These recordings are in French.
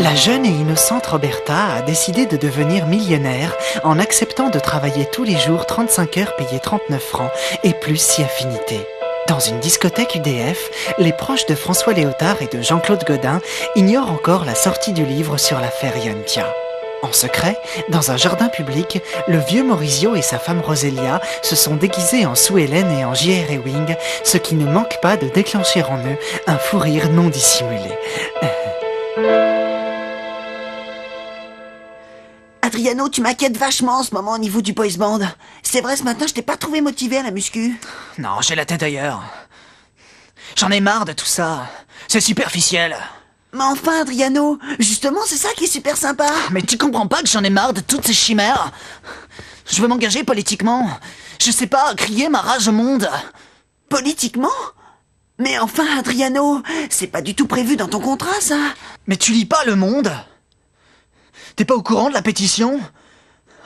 La jeune et innocente Roberta a décidé de devenir millionnaire en acceptant de travailler tous les jours 35 heures payées 39 francs et plus si affinité. Dans une discothèque UDF, les proches de François Léotard et de Jean-Claude Godin ignorent encore la sortie du livre sur l'affaire Iontia. En secret, dans un jardin public, le vieux Maurizio et sa femme Roselia se sont déguisés en Sue Ellen et en J.R. Ewing, ce qui ne manque pas de déclencher en eux un fou rire non dissimulé. Adriano, tu m'inquiètes vachement en ce moment au niveau du boys band. C'est vrai, ce matin, je t'ai pas trouvé motivé à la muscu. Non, j'ai la tête ailleurs. J'en ai marre de tout ça. C'est superficiel. Mais enfin, Adriano, justement, c'est ça qui est super sympa. Mais tu comprends pas que j'en ai marre de toutes ces chimères? Je veux m'engager politiquement. Je sais pas, crier ma rage au monde. Politiquement? Mais enfin, Adriano, c'est pas du tout prévu dans ton contrat, ça. Mais tu lis pas Le Monde? T'es pas au courant de la pétition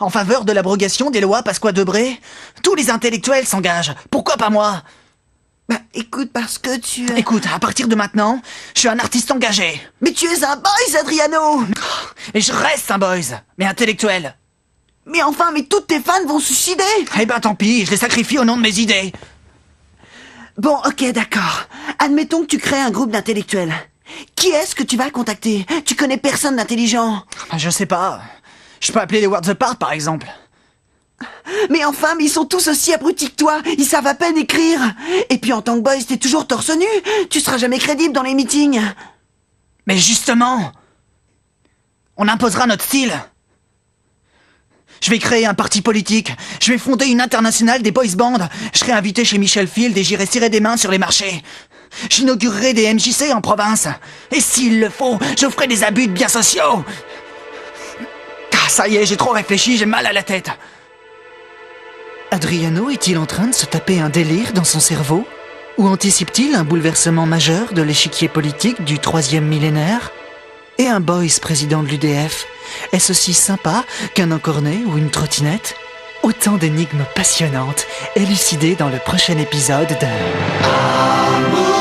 en faveur de l'abrogation des lois Pasqua-Debré? Tous les intellectuels s'engagent. Pourquoi pas moi? Bah, écoute, parce que tu... Écoute, à partir de maintenant, je suis un artiste engagé. Mais tu es un boys, Adriano. Et je reste un boys, mais intellectuel. Mais enfin, mais toutes tes fans vont se suicider. Eh ben tant pis, je les sacrifie au nom de mes idées. Bon, ok, d'accord. Admettons que tu crées un groupe d'intellectuels. Qui est-ce que tu vas contacter? Tu connais personne d'intelligent. Je sais pas. Je peux appeler les Words Apart, par exemple. Mais enfin, mais ils sont tous aussi abrutis que toi. Ils savent à peine écrire. Et puis en tant que boys, t'es toujours torse nu. Tu seras jamais crédible dans les meetings. Mais justement, on imposera notre style. Je vais créer un parti politique. Je vais fonder une internationale des boys bands. Je serai invité chez Michel Field et j'irai cirer des mains sur les marchés. J'inaugurerai des MJC en province. Et s'il le faut, je ferai des abus de biens sociaux. Ah, ça y est, j'ai trop réfléchi, j'ai mal à la tête. Adriano est-il en train de se taper un délire dans son cerveau? Ou anticipe-t-il un bouleversement majeur de l'échiquier politique du 3e millénaire? Et un boys président de l'UDF, est-ce aussi sympa qu'un encornet ou une trottinette? Autant d'énigmes passionnantes élucidées dans le prochain épisode de...